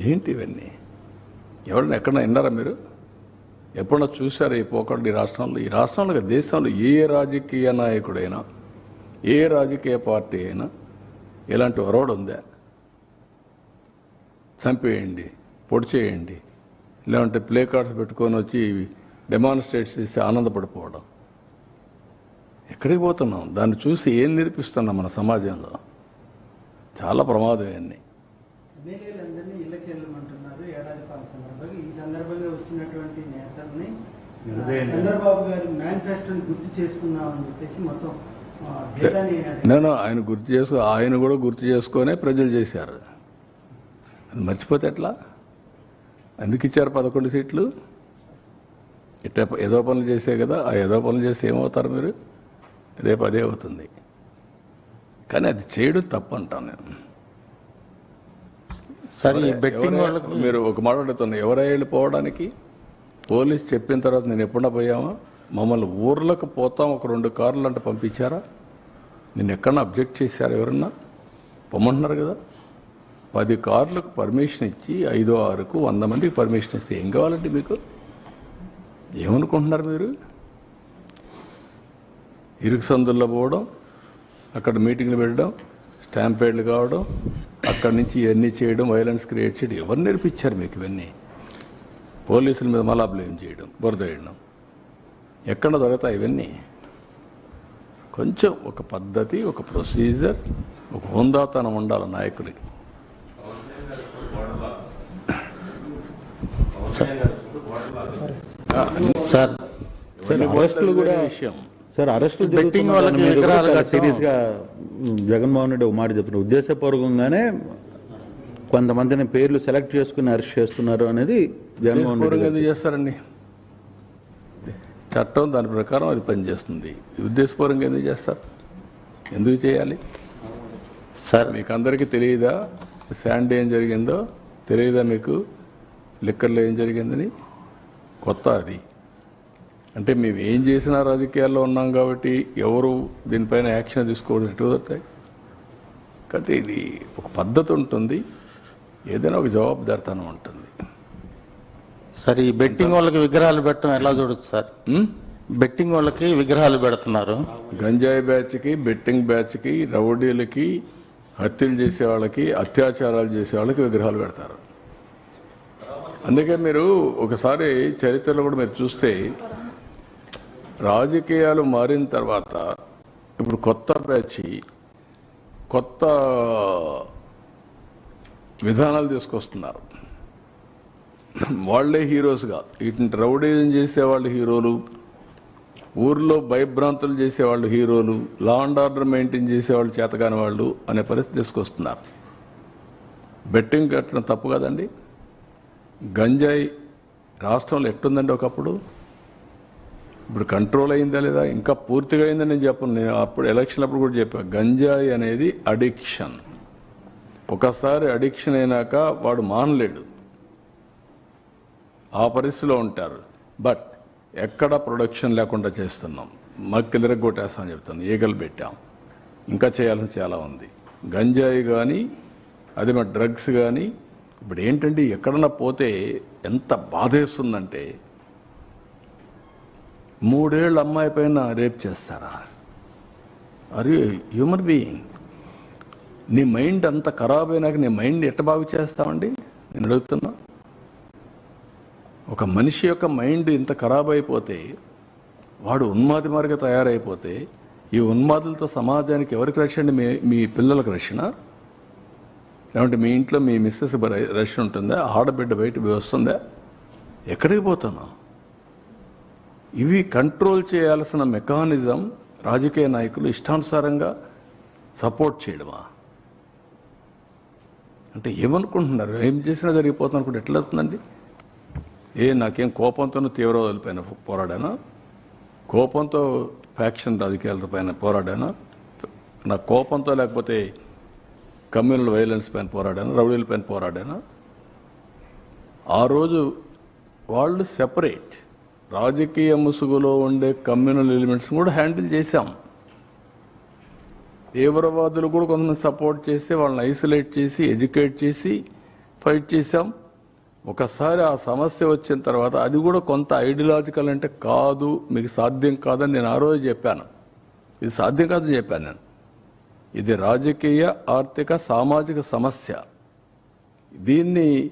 ఏంటి ఇవన్నీ? ఎవరైనా ఎక్కడన్నా విన్నారా మీరు? ఎప్పుడన్నా చూసారా ఈ పోకడ? ఈ రాష్ట్రంలో దేశంలో ఏ రాజకీయ నాయకుడైనా, ఏ రాజకీయ పార్టీ అయినా ఇలాంటి ఒరవడు ఉందా? చంపేయండి, పొడి చేయండి, లేదంటే ప్లే కార్డ్స్ పెట్టుకొని వచ్చి డెమాన్స్ట్రేట్ చేసి ఆనందపడిపోవడం. ఎక్కడికి పోతున్నాం? దాన్ని చూసి ఏం నేర్పిస్తున్నాం మన సమాజంలో? చాలా ప్రమాదం ఇవన్నీ. ఎమ్మెల్యేలందరినీ ఇళ్ళకి వెళ్ళమంటున్నారు ఏడాది పాలన సందర్భంగా. ఈ సందర్భంగా వచ్చినటువంటి నేతల్ని చంద్రబాబు గారి మేనిఫెస్టోని గుర్తు చేసుకుందామని చెప్పేసి మొత్తం నేను ఆయన కూడా గుర్తు చేసుకునే ప్రజలు చేశారు. అది మర్చిపోతే ఎట్లా? ఎందుకు ఇచ్చారు 11 సీట్లు? ఇట్లా ఏదో పనులు చేసే కదా. ఆ ఏదో పనులు చేస్తే ఏమవుతారు మీరు? రేపు అదే అవుతుంది. కానీ అది చేయడం తప్పు అంటాను నేను. సరే, బెట్టింగ్ వాళ్ళకు మీరు ఒక మాట అడుగుతున్నా, ఎవరై వెళ్ళిపోవడానికి? పోలీస్ చెప్పిన తర్వాత నేను ఎప్పుడన్నా పోయామా? మమ్మల్ని ఊర్లకు పోతాం ఒక 2 కార్లు అంటే పంపించారా? నేను ఎక్కడన్నా అబ్జెక్ట్ చేశారు? ఎవరన్నా పొమ్మంటున్నారు కదా. 10 కార్లకు పర్మిషన్ ఇచ్చి 5, 6కు 100 మందికి పర్మిషన్ ఇస్తే ఏం కావాలండి మీకు? ఏమనుకుంటున్నారు మీరు? ఇరుకు సందుల్లో పోవడం, అక్కడ మీటింగ్లు పెట్టడం, స్టాంపేడ్లు కావడం, అక్కడి నుంచి ఇవన్నీ చేయడం, వైలెన్స్ క్రియేట్ చేయడం. ఎవరు నేర్పించారు మీకు ఇవన్నీ? పోలీసుల మీద మళ్ళా బ్లేమ్ చేయడం, బురద వేయడం. ఎక్కడ దొరుకుతాయి ఇవన్నీ? కొంచెం ఒక పద్ధతి, ఒక ప్రొసీజర్, ఒక హుందాతనం ఉండాలి నాయకుడికి. సార్, అరెస్టులు కూడా విషయం. సార్, అరెస్టులు బెట్టింగ్ వాళ్ళకి సీరియస్ గా జగన్మోహన్ రెడ్డి ఒక మాట చెప్తున్నారు. ఉద్దేశపూర్వకంగానే కొంతమందిని పేర్లు సెలెక్ట్ చేసుకుని అరెస్ట్ చేస్తున్నారు అనేది జగన్మోహన్ రెడ్డి. ఎందుకు చేస్తారండి? చట్టం దాని ప్రకారం అది పనిచేస్తుంది. ఉద్దేశపూర్వకంగా ఎందుకు చేస్తారు? ఎందుకు చేయాలి? సార్, మీకు అందరికీ తెలియదా శాండీ ఏం జరిగిందో? తెలియదా మీకు లిక్కర్లో ఏం జరిగిందని? కొత్త అది. అంటే మేము ఏం చేసినా రాజకీయాల్లో ఉన్నాం కాబట్టి ఎవరు దీనిపైన యాక్షన్ తీసుకోవడం ఎటు కుదురుతాయి? కాబట్టి ఇది ఒక పద్ధతి ఉంటుంది, ఏదైనా ఒక జవాబుదారితనం ఉంటుంది. సార్, ఈ బెట్టింగ్ వాళ్ళకి విగ్రహాలు పెట్టడం ఎలా చూడొచ్చు సార్? బెట్టింగ్ వాళ్ళకి విగ్రహాలు పెడుతున్నారు. గంజాయి బ్యాచ్కి, బెట్టింగ్ బ్యాచ్కి, రౌడీలకి, హత్యలు చేసే వాళ్ళకి, అత్యాచారాలు చేసే వాళ్ళకి విగ్రహాలు పెడతారు. అందుకే మీరు ఒకసారి చరిత్రలో కూడా మీరు చూస్తే రాజకీయాలు మారిన తర్వాత ఇప్పుడు కొత్త బ్యాచ్ కొత్త విధానాలు తీసుకొస్తున్నారు. వాళ్లే హీరోస్గా, ఇటు రౌడీజం చేసేవాళ్ళు హీరోలు, ఊర్లో భయభ్రాంతులు చేసేవాళ్ళు హీరోలు, లా అండ్ ఆర్డర్ మెయింటైన్ చేసేవాళ్ళు చేతకాని వాళ్ళు అనే పరిస్థితి తీసుకొస్తున్నారు. బెట్టింగ్ కట్టడం తప్పు కదండి. గంజాయి రాష్ట్రంలో ఎట్టుందండి ఒకప్పుడు? ఇప్పుడు కంట్రోల్ అయిందా లేదా? ఇంకా పూర్తిగా అయిందని నేను చెప్పను. నేను అప్పుడు ఎలక్షన్ అప్పుడు కూడా చెప్పాను, గంజాయి అనేది అడిక్షన్. ఒకసారి అడిక్షన్ అయినాక వాడు మానలేడు, ఆ పరిస్థితిలో ఉంటారు. బట్ ఎక్కడ ప్రొడక్షన్ లేకుండా చేస్తున్నాం, మక్కిలిరగొట్టేస్తామని చెప్తాను, ఈగలు పెట్టాం. ఇంకా చేయాల్సిన చాలా ఉంది. గంజాయి కానీ అదే మన డ్రగ్స్ కానీ ఇప్పుడు ఏంటంటే ఎక్కడన్నా పోతే ఎంత బాధేస్తుందంటే, 3 ఏళ్ళ అమ్మాయి పైన రేప్ చేస్తారా? అరే హ్యూమన్ బీయింగ్, నీ మైండ్ అంత ఖరాబ్ అయినాక నీ మైండ్ ఎట్ట బాగు చేస్తామండి? నేను అడుగుతున్నా. ఒక మనిషి యొక్క మైండ్ ఇంత ఖరాబ్ అయిపోతే, వాడు ఉన్మాది మార్గం తయారైపోతే, ఈ ఉన్మాదులతో సమాజానికి ఎవరికి రక్షణ? మీ పిల్లలకు రక్షణ? లేదంటే మీ ఇంట్లో మీ మిస్సెస్ రక్షణ ఉంటుందా? ఆడబిడ్డ బయట వస్తుందా? ఎక్కడికి పోతున్నావు? ఇవి కంట్రోల్ చేయాల్సిన మెకానిజం రాజకీయ నాయకులు ఇష్టానుసారంగా సపోర్ట్ చేయడమా? అంటే ఏమనుకుంటున్నారు? ఏం చేసినా జరిగిపోతుంది అనుకుంటే ఎట్లా అవుతుందండి? నాకేం కోపంతో తీవ్రవాదుల పైన పోరాడానా? కోపంతో ఫ్యాక్షన్ రాజకీయాల పైన పోరాడానా? నా కోపంతో లేకపోతే కమ్యూనల్ వైలెన్స్ పైన పోరాడానా? రౌడీల పైన పోరాడానా? ఆ రోజు వాళ్ళు సెపరేట్, రాజకీయ ముసుగులో ఉండే కమ్యూనల్ ఎలిమెంట్స్ కూడా హ్యాండిల్ చేశాం. తీవ్రవాదులు కూడా కొంతమంది సపోర్ట్ చేసి వాళ్ళని ఐసోలేట్ చేసి ఎడ్యుకేట్ చేసి ఫైట్ చేశాం. ఒకసారి ఆ సమస్య వచ్చిన తర్వాత అది కూడా కొంత ఐడియాలజికల్ అంటే కాదు, మీకు సాధ్యం కాదని నేను ఆ రోజు చెప్పాను. ఇది సాధ్యం కాదని చెప్పాను నేను. ఇది రాజకీయ, ఆర్థిక, సామాజిక సమస్య. దీన్ని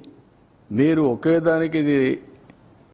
మీరు ఒకే దానికి ఇది